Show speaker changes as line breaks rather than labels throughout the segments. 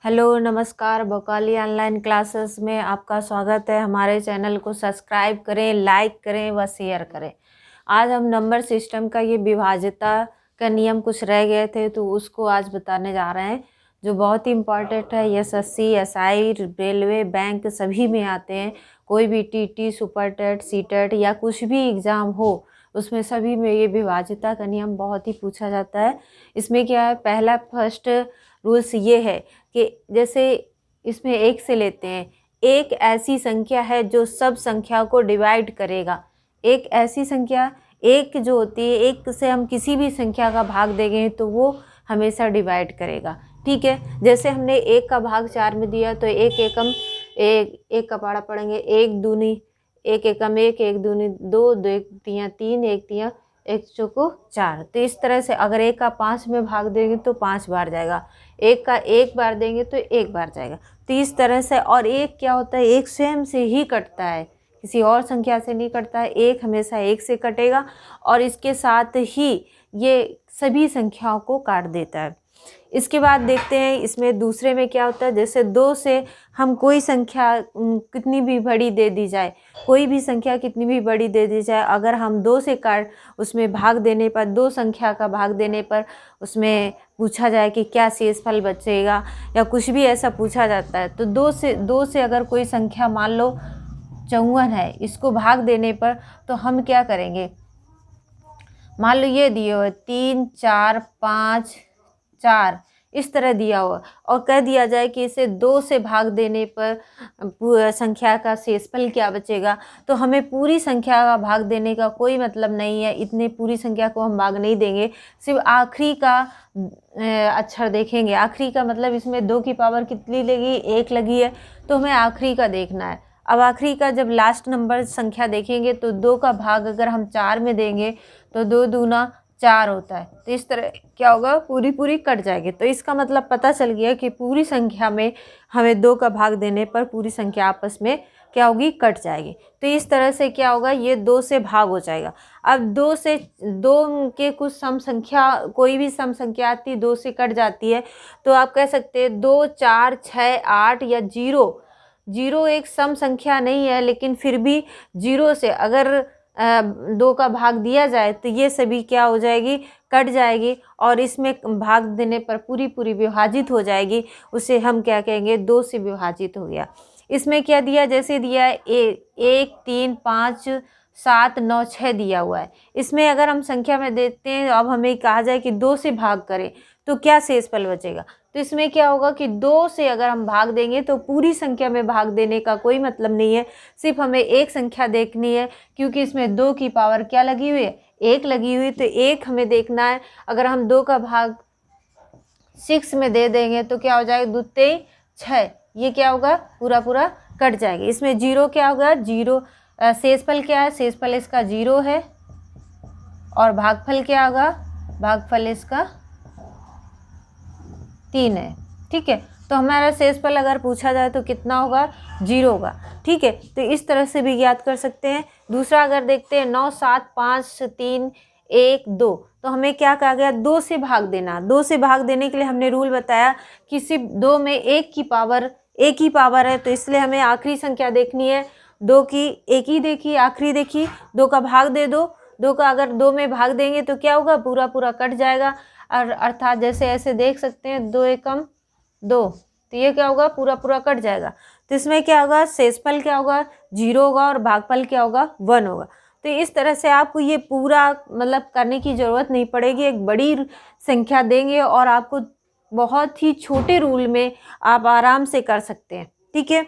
Hello नमस्कार, भोकाली online classes में आपका स्वागत है। हमारे चैनल को सब्सक्राइब करें, लाइक करें व शेयर करें। आज हम नंबर सिस्टम का ये विभाज्यता का नियम कुछ रह गए थे तो उसको आज बताने जा रहे हैं, जो बहुत ही इम्पॉर्टेंट है। एसएससी, एसआई, रेलवे, बैंक सभी में आते हैं। कोई भी टीटी, सुपर टेट, सीटेट या कुछ भी एग्ज़ाम हो उसमें सभी में ये विभाज्यता का नियम बहुत ही पूछा जाता है। इसमें क्या है, पहला फर्स्ट रूल्स ये है कि जैसे इसमें एक से लेते हैं, एक ऐसी संख्या है जो सब संख्या को डिवाइड करेगा। एक ऐसी संख्या, एक जो होती है, एक से हम किसी भी संख्या का भाग देंगे तो वो हमेशा डिवाइड करेगा। ठीक है, जैसे हमने एक का भाग 4 में दिया तो एक एकम एक का पाड़ा पढ़ेंगे, एक दूनी एक एकम एक दूनी दो, दो एक तिया तीन, एक तिया एक चौको 4। तो इस तरह से अगर एक का 5 में भाग देंगे तो 5 बार जाएगा, एक का एक बार देंगे तो एक बार जाएगा। तो इस तरह से, और एक क्या होता है, एक स्वयं से ही कटता है, किसी और संख्या से नहीं कटता है। एक हमेशा एक से कटेगा और इसके साथ ही ये सभी संख्याओं को काट देता है। इसके बाद देखते हैं इसमें दूसरे में क्या होता है। जैसे 2 से हम कोई संख्या कितनी भी बड़ी दे दी जाए, कोई भी संख्या कितनी भी बड़ी दे दी जाए, अगर हम 2 से काट उसमें भाग देने पर, 2 संख्या का भाग देने पर उसमें पूछा जाए कि क्या शेषफल बचेगा या कुछ भी ऐसा पूछा जाता है, तो 2 से अगर कोई संख्या मान लो 54 है, इसको भाग देने पर तो हम क्या करेंगे। मान लो ये दिए हुए 3, 4, 5, 4 इस तरह दिया हुआ और कह दिया जाए कि इसे 2 से भाग देने पर संख्या का शेषफल क्या बचेगा, तो हमें पूरी संख्या का भाग देने का कोई मतलब नहीं है। इतने पूरी संख्या को हम भाग नहीं देंगे, सिर्फ आखिरी का अक्षर देखेंगे। आखिरी का मतलब इसमें 2 की पावर कितनी लगी, 1 लगी है, तो हमें आखिरी का देखना है। अब आखिरी का जब लास्ट नंबर संख्या देखेंगे तो 2 का भाग अगर हम 4 में देंगे तो 2 दूना 4 होता है। तो इस तरह क्या होगा, पूरी कट जाएगी। तो इसका मतलब पता चल गया कि पूरी संख्या में हमें 2 का भाग देने पर पूरी संख्या आपस में क्या होगी, कट जाएगी। तो इस तरह से क्या होगा, ये 2 से भाग हो जाएगा। अब 2 से 2 के कुछ सम संख्या, कोई भी सम संख्या आती है 2 से कट जाती है, तो आप कह सकते हैं 2, 4, 6, 8 या 0। 0 एक सम संख्या नहीं है, लेकिन फिर भी 0 से अगर 2 का भाग दिया जाए तो ये सभी क्या हो जाएगी, कट जाएगी और इसमें भाग देने पर पूरी विभाजित हो जाएगी। उसे हम क्या कहेंगे, 2 से विभाजित हो गया। इसमें क्या दिया, जैसे दिया है 1, 3, 5, 7, 9, 6 दिया हुआ है। इसमें अगर हम संख्या में देते हैं, अब हमें कहा जाए कि 2 से भाग करें तो क्या शेषफल बचेगा। तो इसमें क्या होगा कि 2 से अगर हम भाग देंगे तो पूरी संख्या में भाग देने का कोई मतलब नहीं है, सिर्फ हमें एक संख्या देखनी है, क्योंकि इसमें 2 की पावर क्या लगी हुई है, 1 लगी हुई। तो 1 हमें देखना है। अगर हम 2 का भाग 6 में दे देंगे तो क्या हो जाएगा, 2 3 6, ये क्या होगा, पूरा कट जाएगा। इसमें 0 क्या होगा, 0 शेषफल क्या है, शेषफल इसका 0 है और भागफल क्या होगा, भागफल इसका 3 है। ठीक है, तो हमारा शेषफल अगर पूछा जाए तो कितना होगा, 0 होगा। ठीक है, तो इस तरह से भी ज्ञात कर सकते हैं। दूसरा अगर देखते हैं 9, 7, 5, 3, 1, 2, तो हमें क्या कहा गया, 2 से भाग देना। 2 से भाग देने के लिए हमने रूल बताया कि सिर्फ 2 में 1 की पावर, 1 ही पावर है, तो इसलिए हमें आखिरी संख्या देखनी है। 2 की 1 ही देखी, आखिरी देखी, 2 का भाग दे दो। 2 का अगर 2 में भाग देंगे तो क्या होगा, पूरा कट जाएगा। और अर्थात जैसे ऐसे देख सकते हैं 2 एकम 2, तो ये क्या होगा, पूरा कट जाएगा। तो इसमें क्या होगा, शेषफल क्या होगा, 0 होगा और भागफल क्या होगा, 1 होगा। तो इस तरह से आपको ये पूरा मतलब करने की ज़रूरत नहीं पड़ेगी। एक बड़ी संख्या देंगे और आपको बहुत ही छोटे रूल में आप आराम से कर सकते हैं। ठीक है,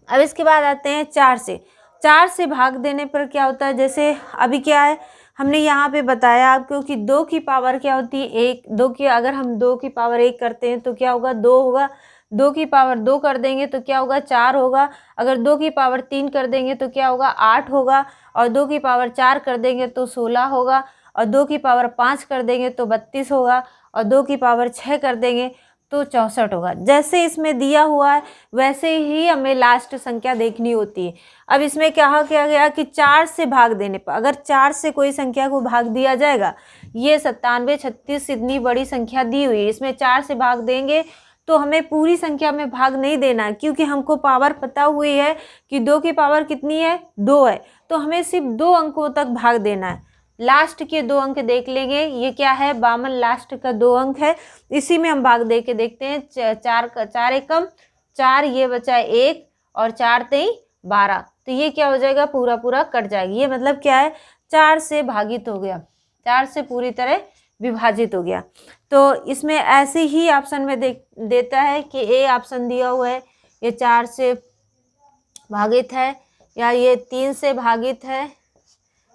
अब इसके बाद आते हैं 4 से। 4 से भाग देने पर क्या होता है, जैसे अभी क्या है, हमने यहाँ पे बताया आपको कि 2 की पावर क्या होती है, 1। 2 की अगर हम 2 की पावर 1 करते हैं तो क्या होगा, 2 होगा। 2 की पावर 2 कर देंगे तो क्या होगा, 4 होगा। अगर 2 की पावर 3 कर देंगे तो क्या होगा, 8 होगा। और 2 की पावर 4 कर देंगे तो 16 होगा। और 2 की पावर 5 कर देंगे तो 32 होगा। और 2 की पावर 6 कर देंगे तो 64 होगा। जैसे इसमें दिया हुआ है वैसे ही हमें लास्ट संख्या देखनी होती है। अब इसमें क्या किया गया कि 4 से भाग देने पर, अगर 4 से कोई संख्या को भाग दिया जाएगा, ये 97, 36 इतनी बड़ी संख्या दी हुई है, इसमें 4 से भाग देंगे तो हमें पूरी संख्या में भाग नहीं देना है, क्योंकि हमको पावर पता हुई है कि 2 की पावर कितनी है, 2 है, तो हमें सिर्फ 2 अंकों तक भाग देना है। लास्ट के 2 अंक देख लेंगे, ये क्या है, 52 लास्ट का 2 अंक है, इसी में हम भाग दे के देखते हैं। 4 एकम 4, ये बचा 1 और 4 3 12, तो ये क्या हो जाएगा, पूरा पूरा कट जाएगा। ये मतलब क्या है, 4 से भागित हो गया, 4 से पूरी तरह विभाजित हो गया। तो इसमें ऐसे ही ऑप्शन में देता है कि ए ऑप्शन दिया हुआ है, ये 4 से भागित है, या ये 3 से भागित है,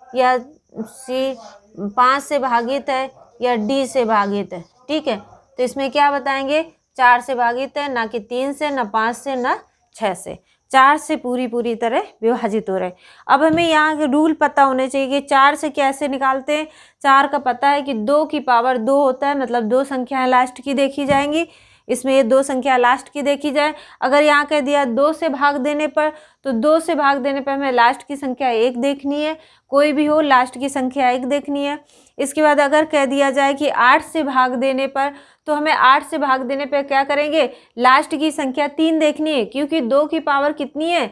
या सी 5 से भागित है, या डी से भागित है। ठीक है, तो इसमें क्या बताएंगे, 4 से भागित है, ना कि 3 से, ना 5 से, ना 6 से, 4 से पूरी तरह विभाजित हो रहे। अब हमें यहाँ के रूल पता होने चाहिए कि 4 से कैसे निकालते हैं। 4 का पता है कि 2 की पावर 2 होता है, मतलब 2 संख्याएं लास्ट की देखी जाएंगी। इसमें ये 2 संख्या लास्ट की देखी जाए। अगर यहाँ कह दिया 2 से भाग देने पर, तो 2 से भाग देने पर हमें लास्ट की संख्या 1 देखनी है, कोई भी हो लास्ट की संख्या 1 देखनी है। इसके बाद अगर कह दिया जाए कि 8 से भाग देने पर, तो हमें 8 से भाग देने पर क्या करेंगे, लास्ट की संख्या 3 देखनी है, क्योंकि 2 की पावर कितनी है,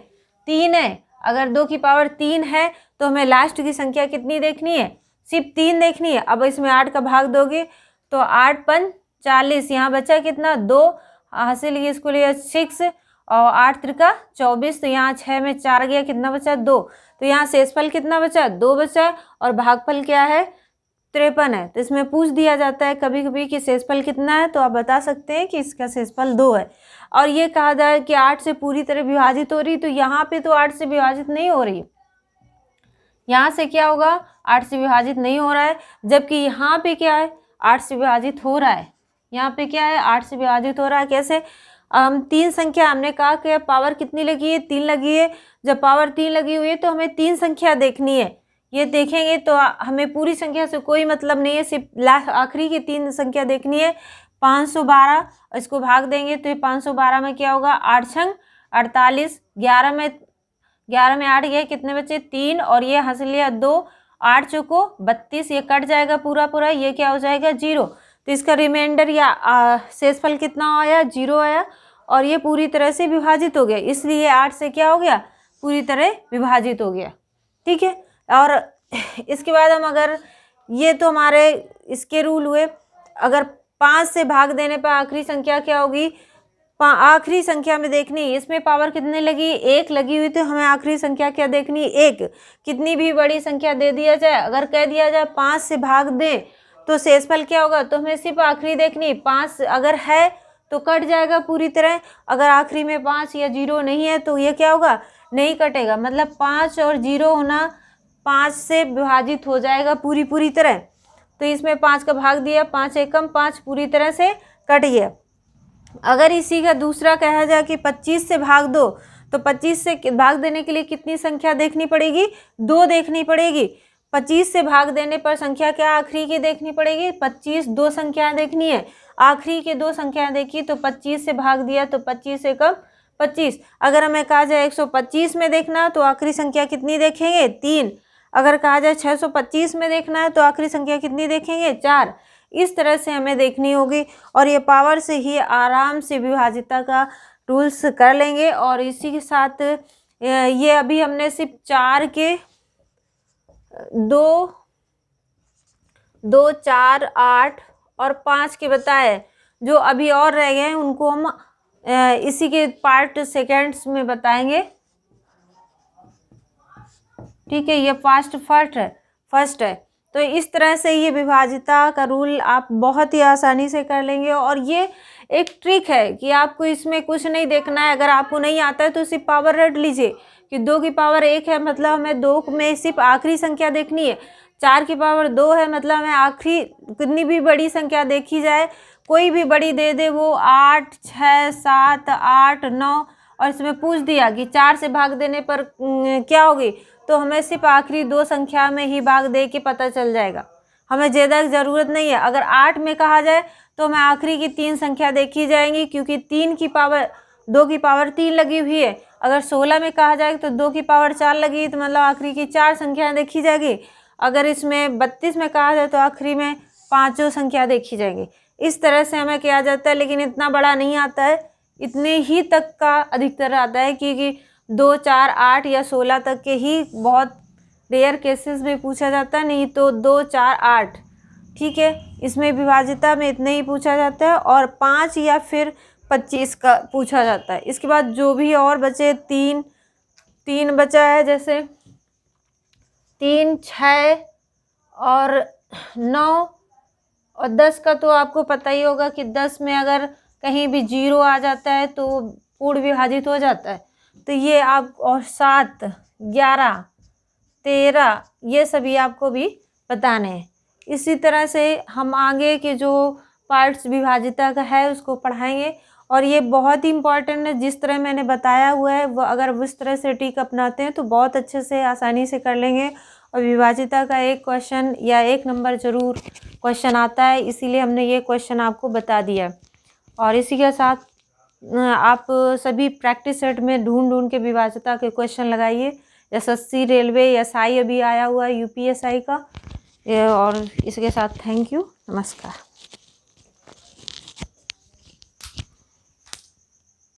3 है। अगर 2 की पावर 3 है तो हमें लास्ट की संख्या कितनी देखनी है, सिर्फ 3 देखनी है। अब इसमें 8 का भाग दोगे तो 8 पंच 40, यहाँ बचा कितना, 2 हासिल, इसको लिया 6 और 8 त्रिका 24, तो यहाँ 6 में 4 गया, कितना बचा, 2, तो यहाँ शेषफल कितना बचा, 2 बचा, और भागफल क्या है, 53 है। तो इसमें पूछ दिया जाता है कभी कभी कि शेषफल कितना है, तो आप बता सकते हैं कि इसका शेषफल 2 है। और ये कहा जाए कि 8 से पूरी तरह विभाजित हो रही, तो यहाँ पे तो 8 से विभाजित नहीं हो रही, यहाँ से क्या होगा, 8 से विभाजित नहीं हो रहा है, जबकि यहाँ पे क्या है, 8 से विभाजित हो रहा है। यहाँ पे क्या है, 8 से विभाजित हो रहा है। कैसे, 3 संख्या, हमने कहा कि पावर कितनी लगी है, 3 लगी है। जब पावर 3 लगी हुई है तो हमें 3 संख्या देखनी है। ये देखेंगे तो हमें पूरी संख्या से कोई मतलब नहीं है, सिर्फ आखिरी की 3 संख्या देखनी है। 512, इसको भाग देंगे तो ये 512 में क्या होगा, 8 छंग 48, 11 में 8 गए, कितने बचे, 3, और ये हंस लिया 2, 8 चौको 32, ये कट जाएगा पूरा पूरा, ये क्या हो जाएगा, 0। तो इसका रिमाइंडर या शेषफल कितना आया, 0 आया, और ये पूरी तरह से विभाजित हो गया, इसलिए 8 से क्या हो गया, पूरी तरह विभाजित हो गया। ठीक है, और इसके बाद हम अगर, ये तो हमारे इसके रूल हुए। अगर 5 से भाग देने पर आखिरी संख्या क्या होगी, आखिरी संख्या में देखनी, इसमें पावर कितने लगी, 1 लगी हुई, तो हमें आखिरी संख्या क्या देखनी, 1। कितनी भी बड़ी संख्या दे दिया जाए, अगर कह दिया जाए 5 से भाग दें तो शेषफल क्या होगा, तो हमें सिर्फ आखिरी देखनी, 5 अगर है तो कट जाएगा पूरी तरह, अगर आखिरी में 5 या 0 नहीं है तो ये क्या होगा, नहीं कटेगा, मतलब 5 और 0 होना 5 से विभाजित हो जाएगा पूरी तरह। तो इसमें 5 का भाग दिया, 5 एकम 5 पूरी तरह से कट गया। अगर इसी का दूसरा कहा जाए कि 25 से भाग दो, तो 25 से भाग देने के लिए कितनी संख्या देखनी पड़ेगी, 2 देखनी पड़ेगी। 25 से भाग देने पर संख्या क्या आखिरी की देखनी पड़ेगी, 25, 2 संख्याएं देखनी है, आखिरी के 2 संख्याएं देखी, तो 25 से भाग दिया तो 25 एकम 25। अगर हमें कहा जाए 125 में देखना तो आखिरी संख्या कितनी देखेंगे, 3। अगर कहा जाए 625 में देखना है तो आखिरी संख्या कितनी देखेंगे, 4। इस तरह से हमें देखनी होगी, और ये पावर से ही आराम से विभाजिता का रूल्स कर लेंगे। और इसी के साथ ये अभी हमने सिर्फ 4 के 2, 4, 8 और 5 के बताए, जो अभी और रह गए हैं उनको हम इसी के पार्ट सेकेंड्स में बताएंगे। ठीक है, ये फर्स्ट है। तो इस तरह से ये विभाजिता का रूल आप बहुत ही आसानी से कर लेंगे। और ये एक ट्रिक है कि आपको इसमें कुछ नहीं देखना है, अगर आपको नहीं आता है तो सिर्फ पावर रट लीजिए कि 2 की पावर 1 है, मतलब हमें 2 में सिर्फ आखिरी संख्या देखनी है। 4 की पावर 2 है, मतलब हमें आखिरी कितनी भी बड़ी संख्या देखी जाए, कोई भी बड़ी दे दे, वो 8, 6, 7, 8, 9, और इसमें पूछ दिया कि 4 से भाग देने पर क्या होगी, तो हमें सिर्फ आखिरी 2 संख्या में ही भाग दे के पता चल जाएगा, हमें ज़्यादा ज़रूरत नहीं है। अगर 8 में कहा जाए तो हमें आखिरी की 3 संख्या देखी जाएंगी, क्योंकि 2 की पावर 3 लगी हुई है। अगर 16 में कहा जाए तो 2 की पावर 4 लगी, तो मतलब आखिरी की 4 संख्याएं देखी जाएगी। अगर इसमें 32 में कहा जाए तो आखिरी में 5 संख्या देखी जाएंगी। इस तरह से हमें किया जाता है, लेकिन इतना बड़ा नहीं आता है, इतने ही तक का अधिकतर आता है, क्योंकि 2, 4, 8 या 16 तक के ही बहुत रेयर केसेस में पूछा जाता है, नहीं तो 2, 4, 8, ठीक है। इसमें विभाजिता में इतने ही पूछा जाता है, और 5 या फिर 25 का पूछा जाता है। इसके बाद जो भी और बचे 3 बचा है, जैसे 3, 6 और 9 और 10 का तो आपको पता ही होगा कि 10 में अगर कहीं भी 0 आ जाता है तो पूर्ण विभाजित हो जाता है। तो ये आप, और 7, 11, 13 ये सभी आपको भी बताने हैं। इसी तरह से हम आगे के जो पार्ट्स विभाजिता का है उसको पढ़ाएंगे, और ये बहुत ही इम्पॉर्टेंट है। जिस तरह मैंने बताया हुआ है वो अगर उस तरह से ट्रिक अपनाते हैं तो बहुत अच्छे से आसानी से कर लेंगे, और विभाजिता का एक क्वेश्चन या 1 नंबर ज़रूर क्वेश्चन आता है, इसीलिए हमने ये क्वेश्चन आपको बता दिया। और इसी के साथ आप सभी प्रैक्टिस सेट में ढूंढ के विभाजिता के क्वेश्चन लगाइए। SSC, रेलवे, SI अभी आया हुआ है UPSI का। और इसके साथ थैंक यू, नमस्कार।